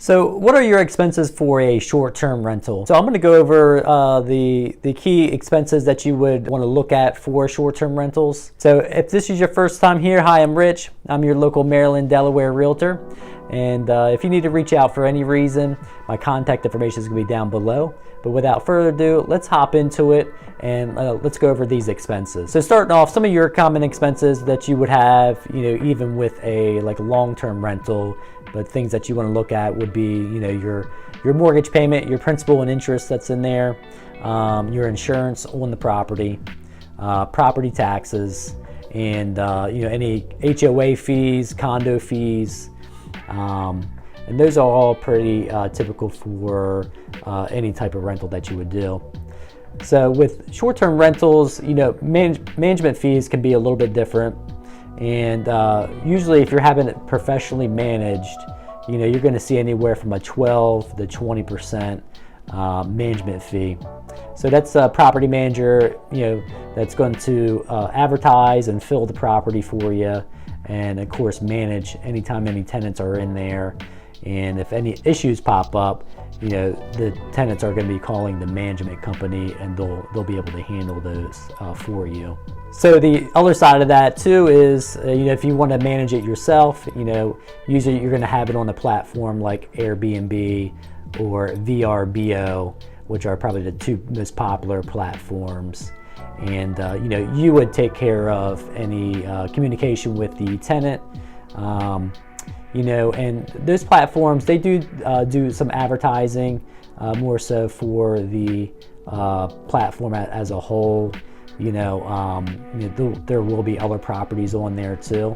So what are your expenses for a short-term rental? So I'm going to go over the key expenses that you would want to look at for short-term rentals. So if this is your first time here, hi, I'm Rich. I'm your local Maryland, Delaware realtor. And if you need to reach out for any reason, my contact information is going to be down below. But without further ado, let's hop into it and let's go over these expenses. So starting off, some of your common expenses that you would have, even with a long-term rental, but things that you want to look at would be, your mortgage payment, your principal and interest that's in there, your insurance on the property, property taxes, and any HOA fees, condo fees. And those are all pretty typical for any type of rental that you would do. So with short-term rentals, management fees can be a little bit different. And usually if you're having it professionally managed, you're going to see anywhere from a 12 to 20% management fee. So that's a property manager, that's going to advertise and fill the property for you, and of course manage anytime any tenants are in there. And if any issues pop up, the tenants are going to be calling the management company, and they'll be able to handle those for you. So the other side of that too is, if you want to manage it yourself, usually you're going to have it on a platform like Airbnb or VRBO, which are probably the two most popular platforms. And you would take care of any communication with the tenant. And those platforms, they do some advertising, more so for the platform as a whole. There will be other properties on there too,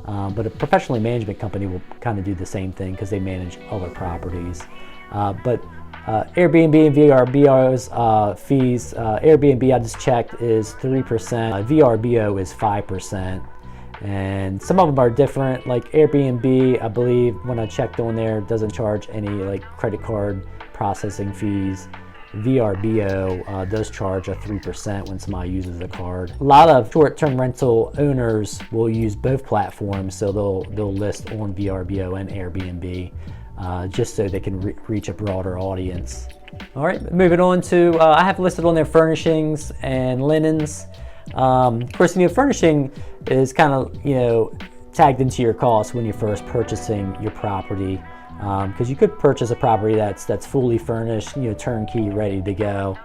but a professionally management company will kind of do the same thing because they manage other properties. But Airbnb and VRBO's fees, Airbnb I just checked is 3%, VRBO is 5%. And some of them are different, like Airbnb, I believe when I checked on there, doesn't charge any credit card processing fees. VRBO does charge a 3% when somebody uses a card. A lot of short-term rental owners will use both platforms, so they'll list on VRBO and Airbnb, just so they can reach a broader audience. All right, moving on to, I have listed on there furnishings and linens. Of course, furnishing is kind of, tagged into your cost when you're first purchasing your property, because you could purchase a property that's fully furnished, turnkey, ready to go.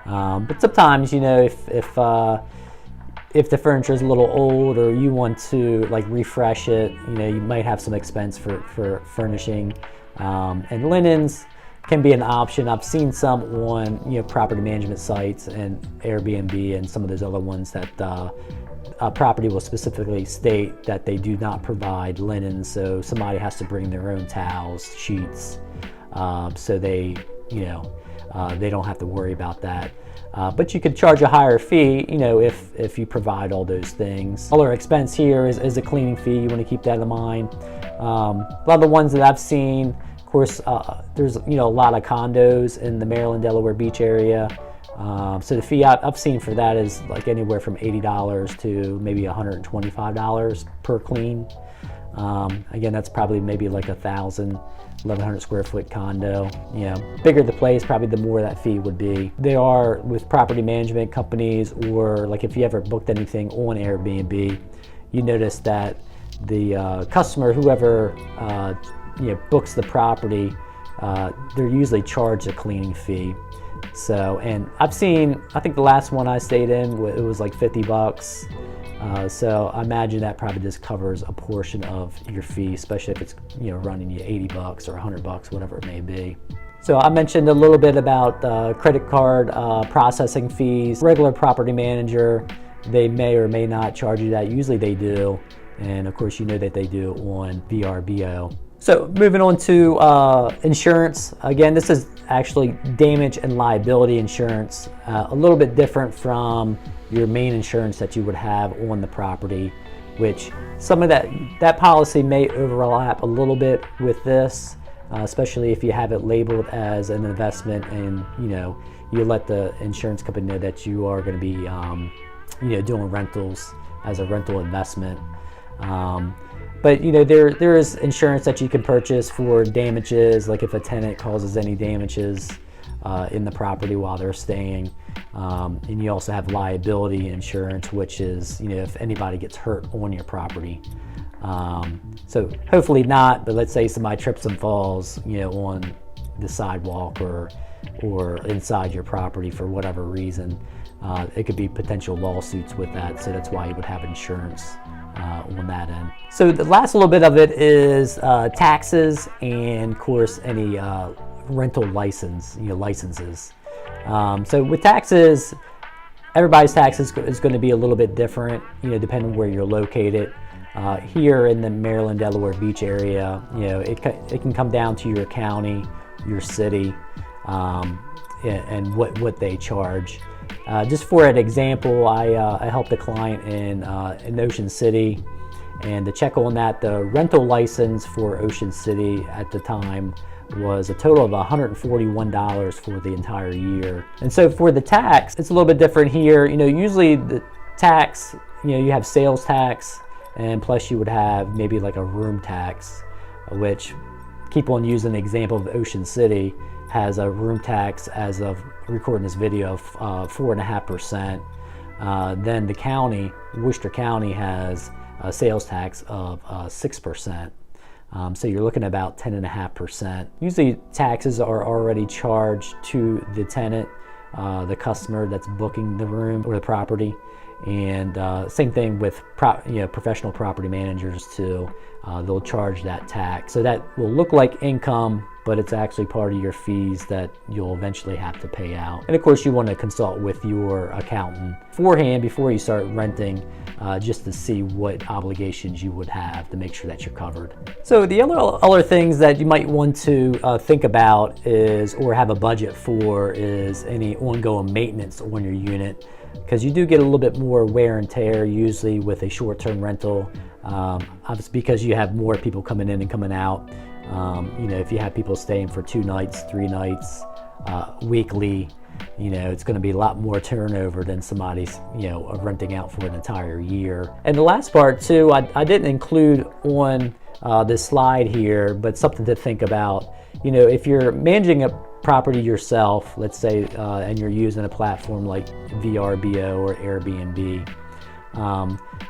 But sometimes, if the furniture is a little old or you want to refresh it, you might have some expense for furnishing. And linens can be an option. I've seen some on property management sites and Airbnb and some of those other ones that a property will specifically state that they do not provide linen, so somebody has to bring their own towels, sheets, so they don't have to worry about that. But you could charge a higher fee, if you provide all those things. Other expense here is a cleaning fee. You want to keep that in mind. A lot of the ones that I've seen, of course, there's a lot of condos in the Maryland, Delaware Beach area. So the fee I've seen for that is anywhere from $80 to maybe $125 per clean. Again, that's probably maybe 1,000, 1,100 square foot condo. Bigger the place, probably the more that fee would be. They are with property management companies, or if you ever booked anything on Airbnb, you notice that the customer, whoever books the property, they're usually charged a cleaning fee. So, and I've seen, I think the last one I stayed in, it was $50. So I imagine that probably just covers a portion of your fee, especially if it's running you $80 or $100, whatever it may be. So I mentioned a little bit about credit card processing fees. Regular property manager, they may or may not charge you that. Usually they do, and of course that they do on VRBO. So moving on to insurance. Again, this is actually damage and liability insurance, a little bit different from your main insurance that you would have on the property, which some of that policy may overlap a little bit with this, especially if you have it labeled as an investment and you let the insurance company know that you are going to be doing rentals as a rental investment. But there is insurance that you can purchase for damages, like if a tenant causes any damages in the property while they're staying. And you also have liability insurance, which is if anybody gets hurt on your property. So hopefully not, but let's say somebody trips and falls on the sidewalk or inside your property for whatever reason. It could be potential lawsuits with that, so that's why you would have insurance on that end. So the last little bit of it is taxes and, of course, any rental licenses. So with taxes, everybody's taxes is going to be a little bit different, depending on where you're located. Here in the Maryland, Delaware Beach area, it can come down to your county, your city, and what they charge. Just for an example, I helped a client in Ocean City, and to check on that, the rental license for Ocean City at the time was a total of $141 for the entire year. And so for the tax, it's a little bit different here. Usually the tax, you have sales tax, and plus you would have maybe like a room tax, which, keep on using the example of Ocean City, has a room tax as of recording this video of 4.5%. Then the county, Worcester County, has a sales tax of 6%. So you're looking at about 10.5%. Usually taxes are already charged to the tenant, the customer that's booking the room or the property. And same thing with professional property managers too. They'll charge that tax. So that will look like income, but it's actually part of your fees that you'll eventually have to pay out. And of course, you want to consult with your accountant beforehand, before you start renting, just to see what obligations you would have to make sure that you're covered. So the other things that you might want to think about is, or have a budget for, is any ongoing maintenance on your unit, because you do get a little bit more wear and tear usually with a short-term rental. Obviously, because you have more people coming in and coming out. If you have people staying for 2 nights, 3 nights, weekly, it's going to be a lot more turnover than somebody's, renting out for an entire year. And the last part too, I didn't include on this slide here, but something to think about. If you're managing a property yourself, let's say, and you're using a platform like VRBO or Airbnb,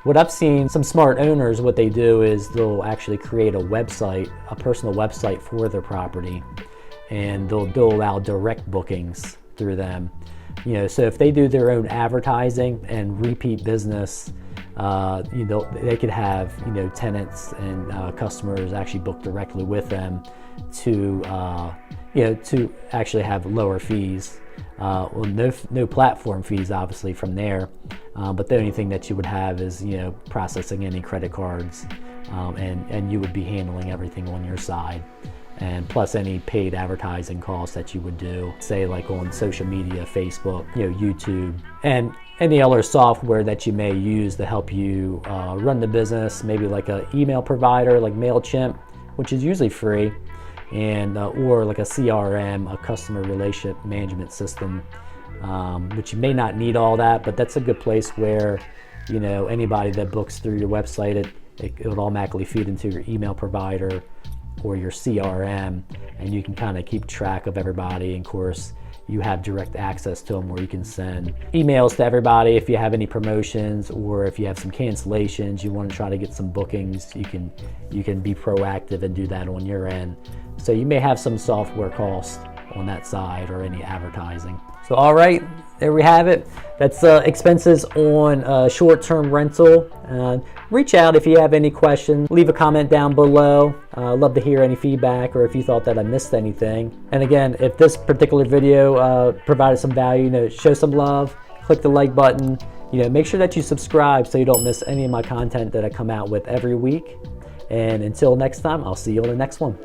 what I've seen some smart owners, what they do is they'll actually create a website, a personal website for their property, and they'll allow direct bookings through them. So if they do their own advertising and repeat business, they could have tenants and customers actually book directly with them to actually have lower fees. No platform fees obviously from there, but the only thing that you would have is processing any credit cards, and you would be handling everything on your side, and plus any paid advertising costs that you would do, say like on social media, Facebook, YouTube, and any other software that you may use to help you run the business, maybe like an email provider like MailChimp, which is usually free, and or like a CRM, a customer relationship management system, which you may not need all that, but that's a good place where anybody that books through your website, it would automatically feed into your email provider or your CRM, and you can kind of keep track of everybody. And of course, you have direct access to them, where you can send emails to everybody if you have any promotions, or if you have some cancellations, you want to try to get some bookings, you can be proactive and do that on your end. So you may have some software cost on that side, or any advertising. So all right, there we have it. That's expenses on short-term rental. Reach out if you have any questions. Leave a comment down below. Love to hear any feedback, or if you thought that I missed anything. And again, if this particular video provided some value, show some love. Click the like button. Make sure that you subscribe so you don't miss any of my content that I come out with every week. And until next time, I'll see you on the next one.